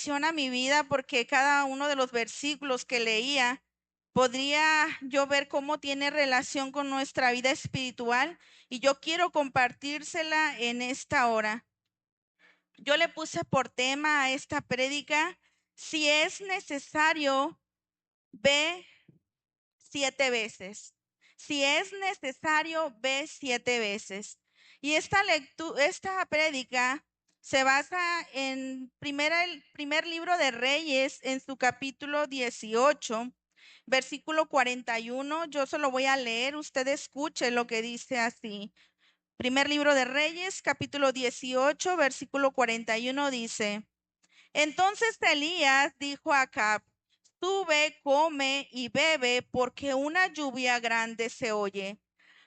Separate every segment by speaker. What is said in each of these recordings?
Speaker 1: bendición a mi vida porque cada uno de los versículos que leía podría yo ver cómo tiene relación con nuestra vida espiritual y yo quiero compartírsela en esta hora. Yo le puse por tema a esta prédica: si es necesario, ve 7 veces. Si es necesario, ve 7 veces. Y esta prédica se basa en el primer libro de Reyes, en su capítulo 18, versículo 41. Yo se lo voy a leer, usted escuche lo que dice así. Primer libro de Reyes, capítulo 18, versículo 41 dice: Entonces Elías dijo a Acab: Sube, come y bebe, porque una lluvia grande se oye.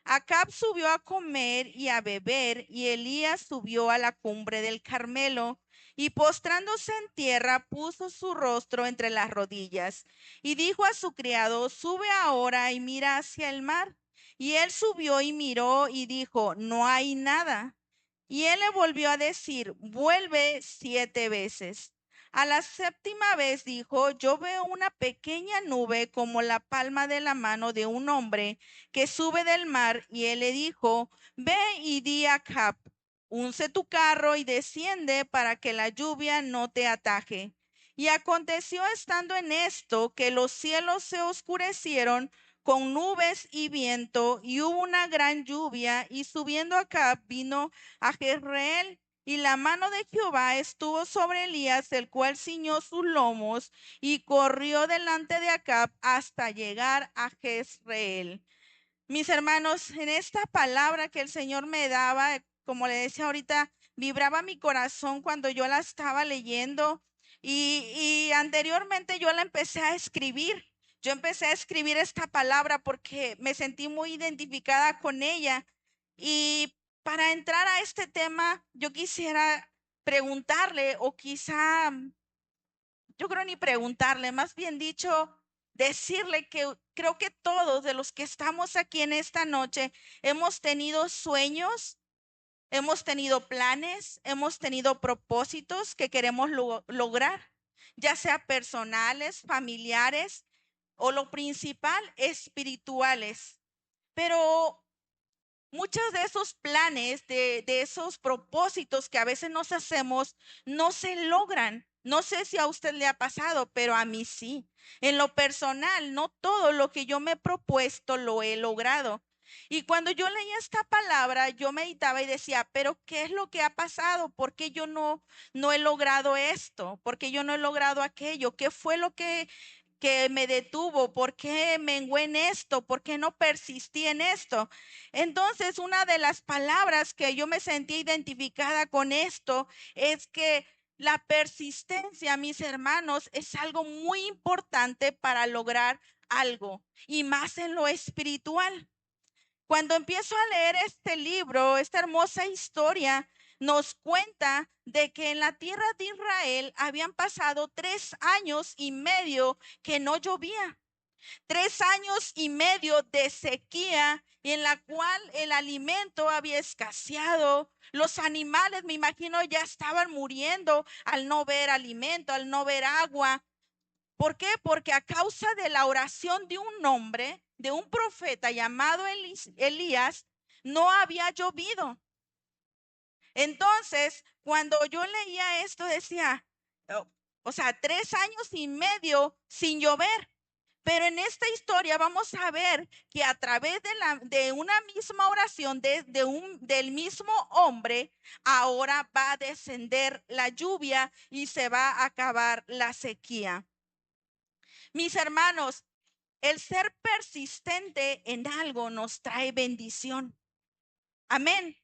Speaker 1: Acab subió a comer y a beber, y Elías subió a la cumbre del Carmelo, y postrándose en tierra, puso su rostro entre las rodillas, y dijo a su criado: Sube ahora y mira hacia el mar. Y él subió y miró, y dijo: No hay nada. Y él le volvió a decir: Vuelve 7 veces. A la séptima vez dijo: Yo veo una pequeña nube como la palma de la mano de un hombre que sube del mar. Y él le dijo: Ve y di a Acab: Unce tu carro y desciende para que la lluvia no te ataje. Y aconteció estando en esto que los cielos se oscurecieron con nubes y viento, y hubo una gran lluvia, y subiendo Acab vino a Jezreel. Y la mano de Jehová estuvo sobre Elías, el cual ciñó sus lomos y corrió delante de Acab hasta llegar a Jezreel. Mis hermanos, en esta palabra que el Señor me daba, como le decía ahorita, vibraba mi corazón cuando yo la estaba leyendo, y anteriormente yo la empecé a escribir. Yo empecé a escribir esta palabra porque me sentí muy identificada con ella. Y para entrar a este tema, yo quisiera preguntarle, o quizá, yo creo ni preguntarle, más bien dicho, decirle que creo que todos de los que estamos aquí en esta noche hemos tenido sueños, hemos tenido planes, hemos tenido propósitos que queremos lograr, ya sea personales, familiares o lo principal, espirituales. Pero muchos de esos planes, de esos propósitos que a veces nos hacemos, no se logran. No sé si a usted le ha pasado, pero a mí sí. En lo personal, no todo lo que yo me he propuesto lo he logrado. Y cuando yo leía esta palabra, yo meditaba y decía: pero ¿qué es lo que ha pasado? ¿Por qué yo no he logrado esto? ¿Por qué yo no he logrado aquello? ¿Qué fue lo que me detuvo? ¿Por qué mengué en esto? ¿Por qué no persistí en esto? Entonces, una de las palabras que yo me sentí identificada con esto es que la persistencia, mis hermanos, es algo muy importante para lograr algo, y más en lo espiritual. Cuando empiezo a leer este libro, esta hermosa historia nos cuenta de que en la tierra de Israel habían pasado 3 años y medio que no llovía. 3 años y medio de sequía, en la cual el alimento había escaseado. Los animales, me imagino, ya estaban muriendo al no ver alimento, al no ver agua. ¿Por qué? Porque a causa de la oración de un hombre, de un profeta llamado Elías, no había llovido. Entonces, cuando yo leía esto, decía: "Oh, o sea, 3 años y medio sin llover". Pero en esta historia vamos a ver que a través de una misma oración del mismo hombre, ahora va a descender la lluvia y se va a acabar la sequía. Mis hermanos, el ser persistente en algo nos trae bendición. Amén.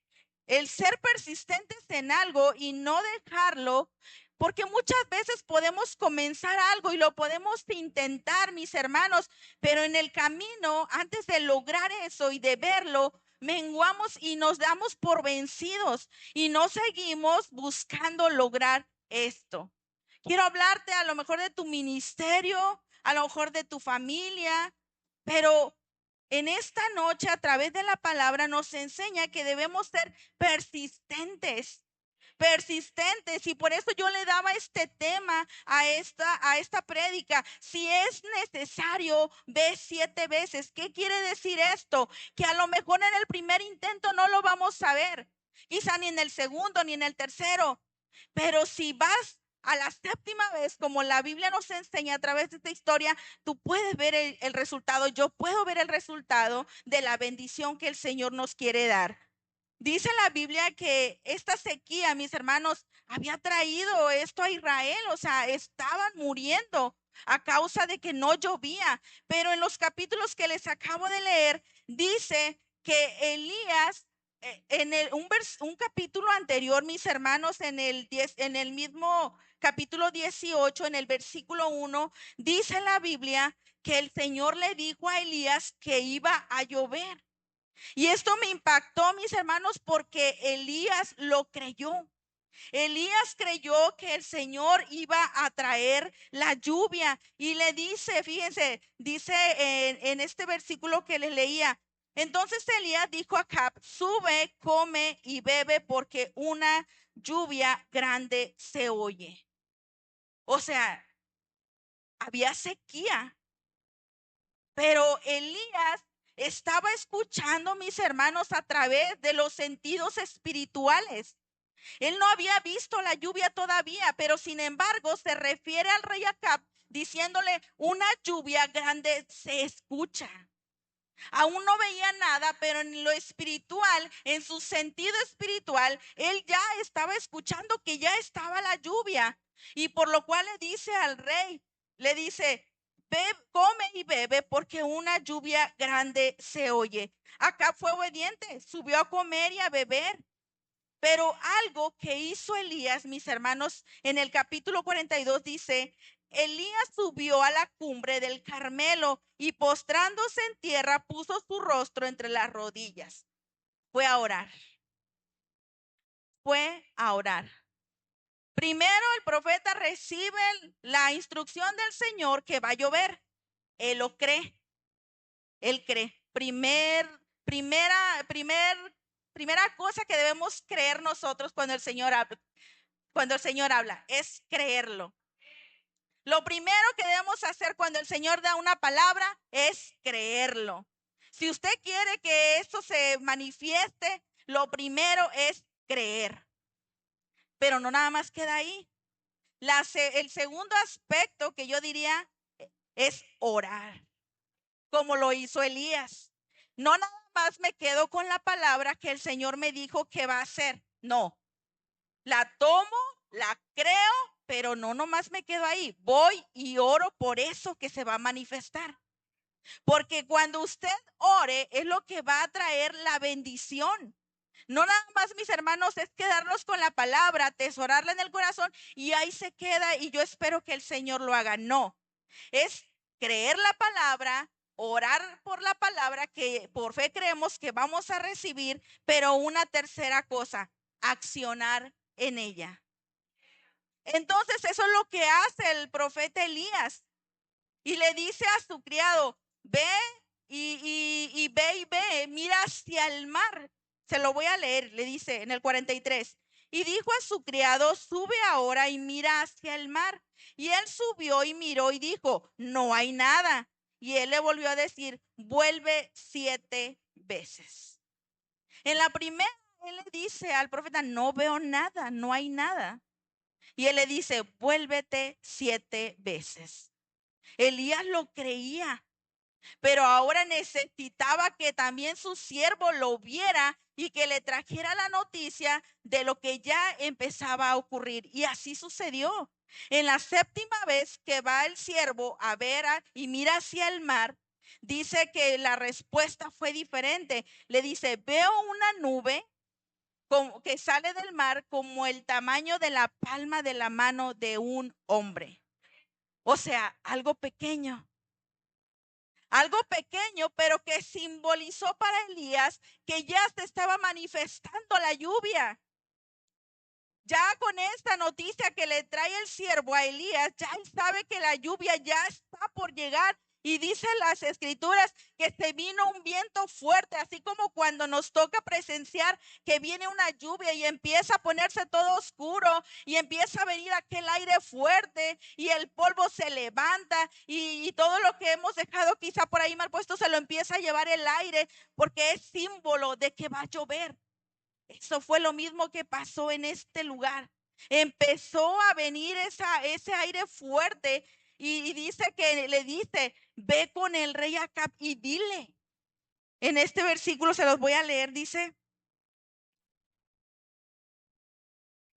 Speaker 1: El ser persistentes en algo y no dejarlo, porque muchas veces podemos comenzar algo y lo podemos intentar, mis hermanos, pero en el camino, antes de lograr eso y de verlo, menguamos y nos damos por vencidos y no seguimos buscando lograr esto. Quiero hablarte a lo mejor de tu ministerio, a lo mejor de tu familia, pero en esta noche, a través de la palabra, nos enseña que debemos ser persistentes. persistentes. Y por eso yo le daba este tema a esta prédica. Si es necesario, ve 7 veces. ¿Qué quiere decir esto? Que a lo mejor en el primer intento no lo vamos a ver, quizá ni en el segundo ni en el tercero, pero si vas a la 7ª vez, como la Biblia nos enseña a través de esta historia, tú puedes ver el resultado. Yo puedo ver el resultado de la bendición que el Señor nos quiere dar. Dice la Biblia que esta sequía, mis hermanos, había traído esto a Israel, o sea, estaban muriendo a causa de que no llovía. Pero en los capítulos que les acabo de leer, dice que Elías, un capítulo anterior, mis hermanos, en el mismo capítulo 18, en el versículo 1, dice la Biblia que el Señor le dijo a Elías que iba a llover. Y esto me impactó, mis hermanos, porque Elías lo creyó. Elías creyó que el Señor iba a traer la lluvia y le dice, fíjense, dice en este versículo que les leía, entonces Elías dijo a Acab, sube, come y bebe porque una lluvia grande se oye. O sea, había sequía, pero Elías estaba escuchando, mis hermanos, a través de los sentidos espirituales. Él no había visto la lluvia todavía, pero sin embargo se refiere al rey Acab diciéndole, una lluvia grande se escucha. Aún no veía nada, pero en lo espiritual, en su sentido espiritual, él ya estaba escuchando que ya estaba la lluvia. Y por lo cual le dice al rey, le dice, come y bebe porque una lluvia grande se oye. Acab fue obediente, subió a comer y a beber. Pero algo que hizo Elías, mis hermanos, en el capítulo 42 dice, Elías subió a la cumbre del Carmelo y postrándose en tierra puso su rostro entre las rodillas. Fue a orar. Fue a orar. Primero el profeta recibe la instrucción del Señor que va a llover. Él lo cree. Él cree. Primera cosa que debemos creer nosotros cuando el Señor habla, es creerlo. Lo primero que debemos hacer cuando el Señor da una palabra es creerlo. Si usted quiere que esto se manifieste, lo primero es creer. Pero no nada más queda ahí. El segundo aspecto que yo diría es orar, como lo hizo Elías. No nada más me quedo con la palabra que el Señor me dijo que va a hacer. No, la tomo, la creo, pero no nomás me quedo ahí. Voy y oro por eso que se va a manifestar. Porque cuando usted ore es lo que va a traer la bendición. No nada más, mis hermanos, es quedarnos con la palabra, atesorarla en el corazón y ahí se queda y yo espero que el Señor lo haga. No, es creer la palabra, orar por la palabra que por fe creemos que vamos a recibir, pero una tercera cosa, accionar en ella. Entonces eso es lo que hace el profeta Elías y le dice a su criado, ve y ve, mira hacia el mar. Se lo voy a leer, le dice en el 43. Y dijo a su criado, sube ahora y mira hacia el mar. Y él subió y miró y dijo, no hay nada. Y él le volvió a decir, vuelve 7 veces. En la primera, él le dice al profeta, no veo nada, no hay nada. Y él le dice, vuélvete 7 veces. Elías lo creía, pero ahora necesitaba que también su siervo lo viera y que le trajera la noticia de lo que ya empezaba a ocurrir. Y así sucedió. En la 7ª vez que va el siervo a ver y mira hacia el mar, dice que la respuesta fue diferente. Le dice, veo una nube como que sale del mar como el tamaño de la palma de la mano de un hombre. O sea, algo pequeño. Algo pequeño, pero que simbolizó para Elías que ya se estaba manifestando la lluvia. Ya con esta noticia que le trae el siervo a Elías, ya él sabe que la lluvia ya está por llegar Y dice las escrituras que se vino un viento fuerte, así como cuando nos toca presenciar que viene una lluvia y empieza a ponerse todo oscuro y empieza a venir aquel aire fuerte y el polvo se levanta y todo lo que hemos dejado quizá por ahí mal puesto se lo empieza a llevar el aire porque es símbolo de que va a llover. Eso fue lo mismo que pasó en este lugar. Empezó a venir ese aire fuerte y dice que le dice, ve con el rey Acab y dile. En este versículo se los voy a leer, dice,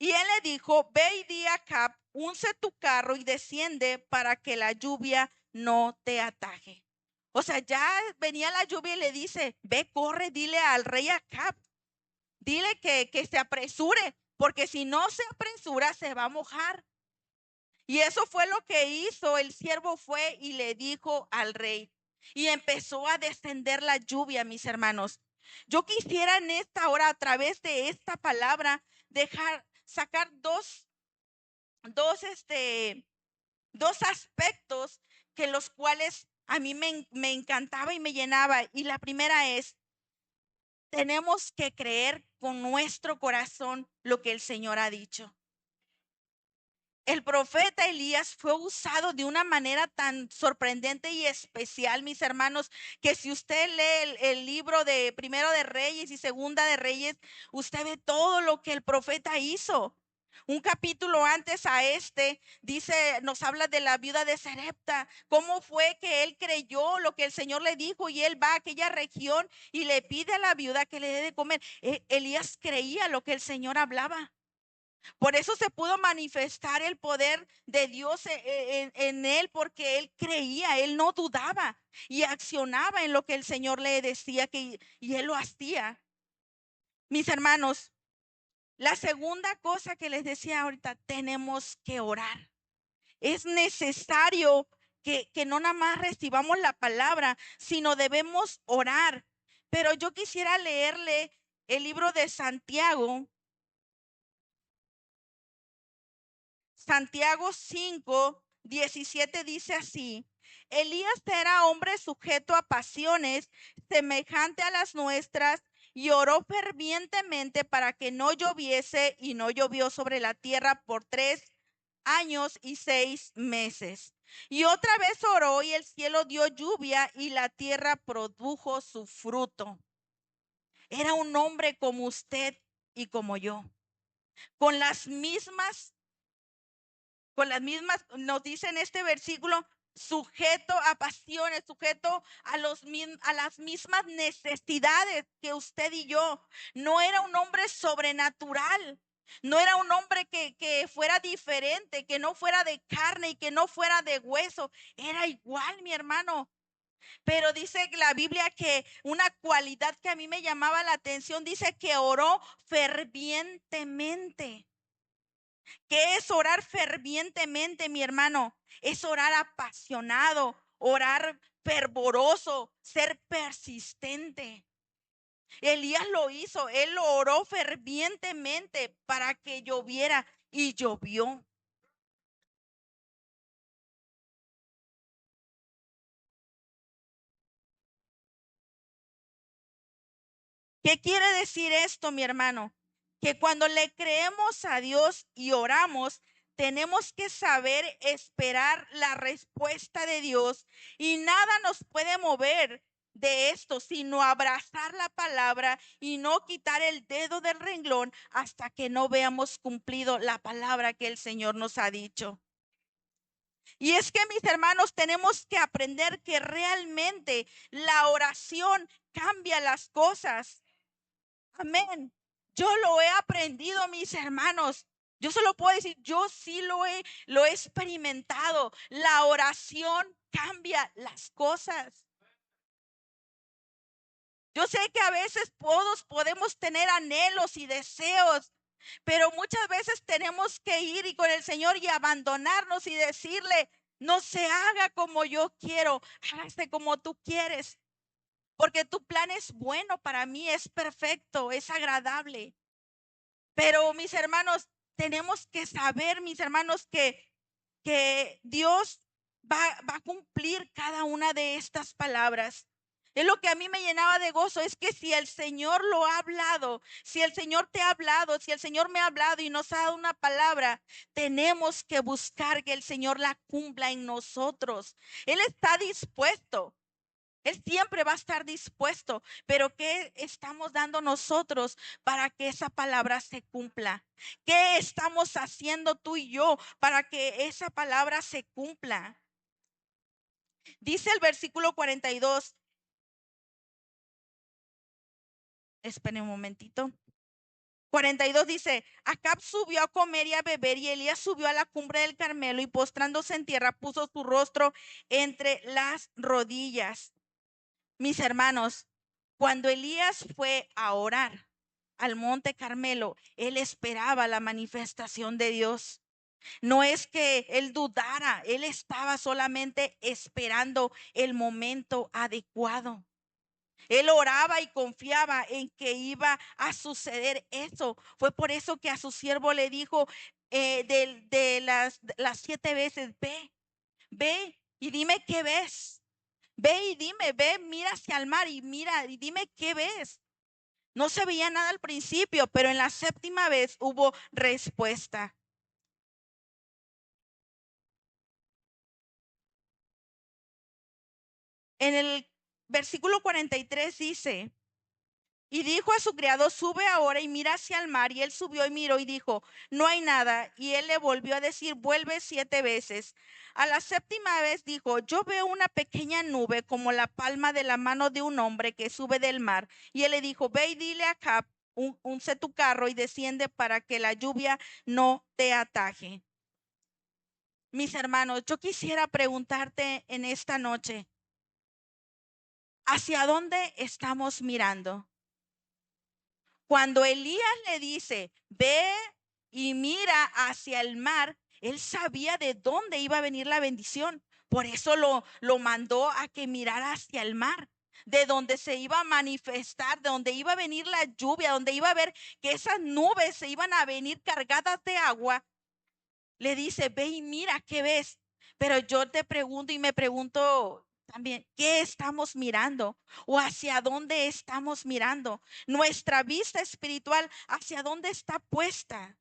Speaker 1: y él le dijo, ve y di a Acab, unce tu carro y desciende para que la lluvia no te ataje. O sea, ya venía la lluvia y le dice, ve, corre, dile al rey Acab. Dile que se apresure, porque si no se apresura, se va a mojar. Y eso fue lo que hizo. El siervo fue y le dijo al rey. Y empezó a descender la lluvia, mis hermanos. Yo quisiera en esta hora, a través de esta palabra, sacar dos aspectos que los cuales a mí me encantaba y me llenaba. Y la primera es, tenemos que creer con nuestro corazón lo que el Señor ha dicho. El profeta Elías fue usado de una manera tan sorprendente y especial, mis hermanos, que si usted lee el libro de Primero de Reyes y Segunda de Reyes, usted ve todo lo que el profeta hizo. Un capítulo antes a este dice, nos habla de la viuda de Sarepta, cómo fue que él creyó lo que el Señor le dijo y él va a aquella región y le pide a la viuda que le dé de comer. Elías creía lo que el Señor hablaba. Por eso se pudo manifestar el poder de Dios en él, porque él creía, él no dudaba y accionaba en lo que el Señor le decía y él lo hacía. Mis hermanos, la segunda cosa que les decía ahorita, tenemos que orar. Es necesario que no nada más recibamos la palabra, sino debemos orar. Pero yo quisiera leerle el libro de Santiago. Santiago 5:17 dice así: Elías era hombre sujeto a pasiones semejante a las nuestras y oró fervientemente para que no lloviese y no llovió sobre la tierra por 3 años y 6 meses. Y otra vez oró y el cielo dio lluvia y la tierra produjo su fruto. Era un hombre como usted y como yo, con las mismas, nos dice en este versículo, sujeto a pasiones, sujeto a las mismas necesidades que usted y yo. No era un hombre sobrenatural. No era un hombre que fuera diferente, que no fuera de carne y que no fuera de hueso. Era igual, mi hermano. Pero dice la Biblia que una cualidad que a mí me llamaba la atención, dice que oró fervientemente. ¿Qué es orar fervientemente, mi hermano? Es orar apasionado, orar fervoroso, ser persistente. Elías lo hizo, él lo oró fervientemente para que lloviera y llovió. ¿Qué quiere decir esto, mi hermano? Que cuando le creemos a Dios y oramos, tenemos que saber esperar la respuesta de Dios y nada nos puede mover de esto, sino abrazar la palabra y no quitar el dedo del renglón hasta que no veamos cumplido la palabra que el Señor nos ha dicho. Y es que, mis hermanos, tenemos que aprender que realmente la oración cambia las cosas. Amén. Yo lo he aprendido, mis hermanos. Yo solo puedo decir, yo sí lo he experimentado. La oración cambia las cosas. Yo sé que a veces todos podemos tener anhelos y deseos, pero muchas veces tenemos que ir y con el Señor y abandonarnos y decirle, no se haga como yo quiero, hágase como tú quieres, porque tu plan es bueno para mí, es perfecto, es agradable. Pero mis hermanos, tenemos que saber, mis hermanos, que Dios va a cumplir cada una de estas palabras. Es lo que a mí me llenaba de gozo, es que si el Señor lo ha hablado, si el Señor te ha hablado, si el Señor me ha hablado y nos ha dado una palabra, tenemos que buscar que el Señor la cumpla en nosotros. Él está dispuesto. Él siempre va a estar dispuesto, pero ¿qué estamos dando nosotros para que esa palabra se cumpla? ¿Qué estamos haciendo tú y yo para que esa palabra se cumpla? Dice el versículo 42. Esperen un momentito. 42 dice: Acab subió a comer y a beber, y Elías subió a la cumbre del Carmelo y postrándose en tierra puso su rostro entre las rodillas. Mis hermanos, cuando Elías fue a orar al monte Carmelo, él esperaba la manifestación de Dios. No es que él dudara, él estaba solamente esperando el momento adecuado. Él oraba y confiaba en que iba a suceder eso. Fue por eso que a su siervo le dijo de las 7 veces: ve y dime qué ves. Ve y dime, ve, mira hacia el mar y mira y dime qué ves. No se veía nada al principio, pero en la 7ª vez hubo respuesta. En el versículo 43 dice: Y dijo a su criado: sube ahora y mira hacia el mar. Y él subió y miró y dijo: no hay nada. Y él le volvió a decir: vuelve 7 veces. A la 7ª vez dijo: yo veo una pequeña nube como la palma de la mano de un hombre que sube del mar. Y él le dijo: ve y dile a Acab: unce tu carro y desciende para que la lluvia no te ataje. Mis hermanos, yo quisiera preguntarte en esta noche: ¿hacia dónde estamos mirando? Cuando Elías le dice: ve y mira hacia el mar, él sabía de dónde iba a venir la bendición. Por eso lo mandó a que mirara hacia el mar, de donde se iba a manifestar, de donde iba a venir la lluvia, donde iba a ver que esas nubes se iban a venir cargadas de agua. Le dice: ve y mira, ¿qué ves? Pero yo te pregunto y me pregunto también: ¿qué estamos mirando? ¿O hacia dónde estamos mirando? Nuestra vista espiritual, ¿hacia dónde está puesta?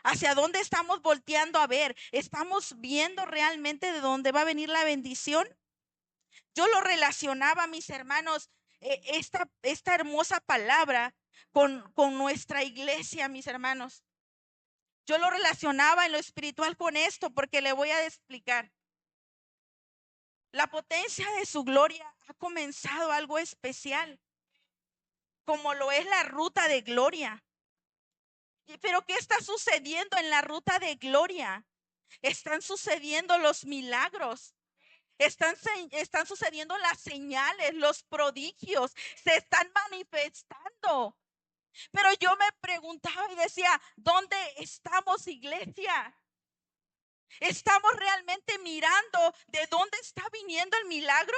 Speaker 1: ¿Hacia dónde estamos volteando a ver? ¿Estamos viendo realmente de dónde va a venir la bendición? Yo lo relacionaba, mis hermanos, esta hermosa palabra con nuestra iglesia, mis hermanos. Yo lo relacionaba en lo espiritual con esto, porque le voy a explicar. La potencia de su gloria ha comenzado algo especial, como lo es la ruta de gloria. Pero ¿qué está sucediendo en la ruta de gloria? Están sucediendo los milagros. Están sucediendo las señales, los prodigios, se están manifestando. Pero yo me preguntaba y decía: ¿dónde estamos, iglesia? ¿Estamos realmente mirando de dónde está viniendo el milagro?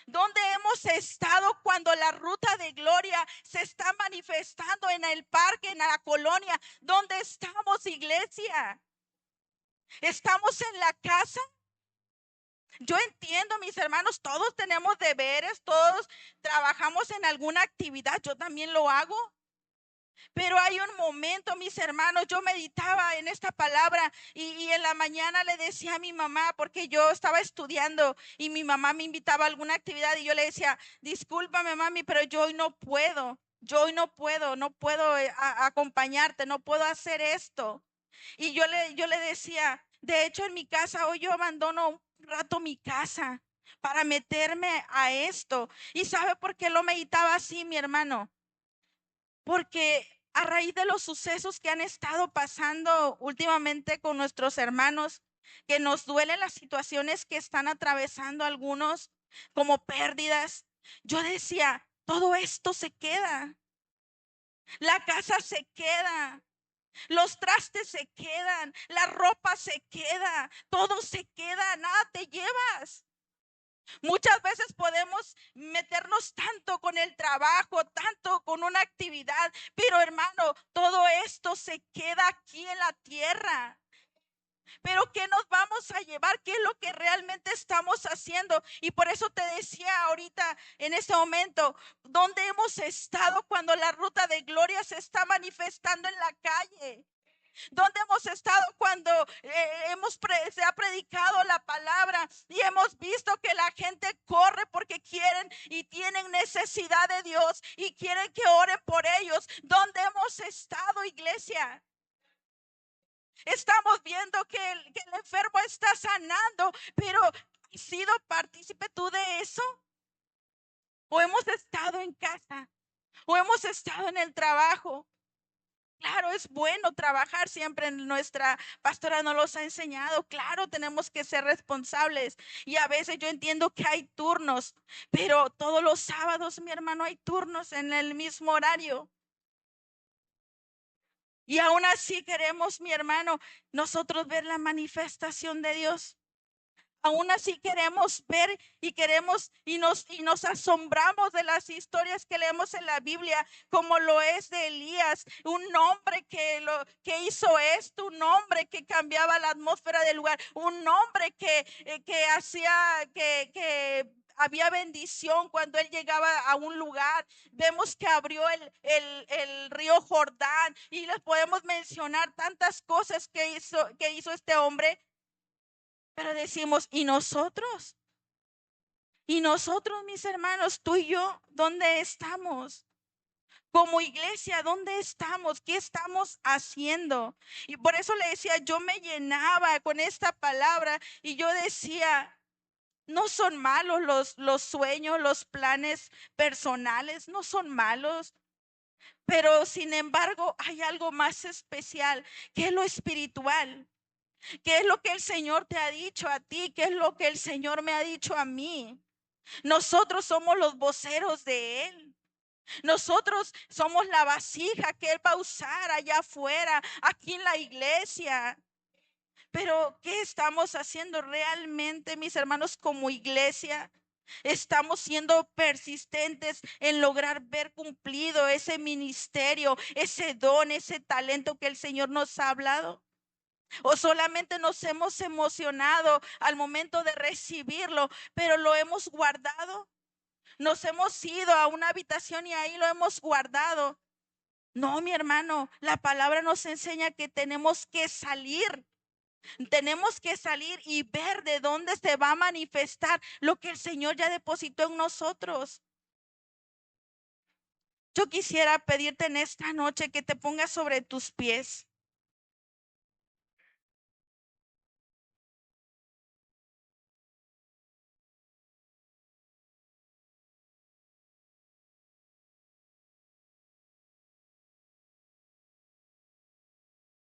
Speaker 1: ¿Dónde hemos estado cuando la ruta de gloria se está manifestando en el parque, en la colonia? ¿Dónde estamos, iglesia? ¿Estamos en la casa? Yo entiendo, mis hermanos, todos tenemos deberes, todos trabajamos en alguna actividad, yo también lo hago. Pero hay un momento, mis hermanos, yo meditaba en esta palabra y en la mañana le decía a mi mamá, porque yo estaba estudiando y mi mamá me invitaba a alguna actividad y yo le decía: discúlpame, mami, pero yo hoy no puedo, no puedo acompañarte, no puedo hacer esto. Y yo le decía: de hecho, en mi casa hoy yo abandono un rato mi casa para meterme a esto. ¿Y sabe por qué lo meditaba así, mi hermano? Porque a raíz de los sucesos que han estado pasando últimamente con nuestros hermanos, que nos duelen las situaciones que están atravesando algunos, como pérdidas, yo decía: todo esto se queda, la casa se queda, los trastes se quedan, la ropa se queda, todo se queda, nada te llevas. Muchas veces podemos meternos tanto con el trabajo, tanto con una actividad, pero hermano, todo esto se queda aquí en la tierra. pero ¿qué nos vamos a llevar? ¿Qué es lo que realmente estamos haciendo? Y por eso te decía ahorita, en este momento, ¿dónde hemos estado cuando la ruta de gloria se está manifestando en la calle? ¿Dónde hemos estado cuando se ha predicado la palabra y hemos visto que la gente corre porque quieren y tienen necesidad de Dios y quieren que oren por ellos? ¿Dónde hemos estado, iglesia? Estamos viendo que el enfermo está sanando, pero ¿has sido partícipe tú de eso? ¿O hemos estado en casa? ¿O hemos estado en el trabajo? Claro, es bueno trabajar siempre. En nuestra pastora nos los ha enseñado. Claro, tenemos que ser responsables. Y a veces yo entiendo que hay turnos, pero todos los sábados, mi hermano, hay turnos en el mismo horario. Y aún así queremos, mi hermano, nosotros ver la manifestación de Dios. Aún así queremos ver y queremos y nos asombramos de las historias que leemos en la Biblia, como lo es de Elías, un hombre que hizo esto, un hombre que cambiaba la atmósfera del lugar, un hombre que hacía que había bendición cuando él llegaba a un lugar. Vemos que abrió el río Jordán y les podemos mencionar tantas cosas que hizo este hombre. Pero decimos, ¿y nosotros? ¿Y nosotros, mis hermanos, tú y yo, dónde estamos? Como iglesia, ¿dónde estamos? ¿Qué estamos haciendo? Y por eso le decía, yo me llenaba con esta palabra y yo decía, no son malos los sueños, los planes personales, no son malos. Pero sin embargo, hay algo más especial, que es lo espiritual. ¿Qué es lo que el Señor te ha dicho a ti? ¿Qué es lo que el Señor me ha dicho a mí? Nosotros somos los voceros de Él. Nosotros somos la vasija que Él va a usar allá afuera, aquí en la iglesia. Pero ¿qué estamos haciendo realmente, mis hermanos, como iglesia? Estamos siendo persistentes en lograr ver cumplido ese ministerio, ese don, ese talento que el Señor nos ha hablado. O solamente nos hemos emocionado al momento de recibirlo, pero lo hemos guardado. Nos hemos ido a una habitación y ahí lo hemos guardado. No, mi hermano, la palabra nos enseña que tenemos que salir y ver de dónde se va a manifestar lo que el Señor ya depositó en nosotros. Yo quisiera pedirte en esta noche que te pongas sobre tus pies.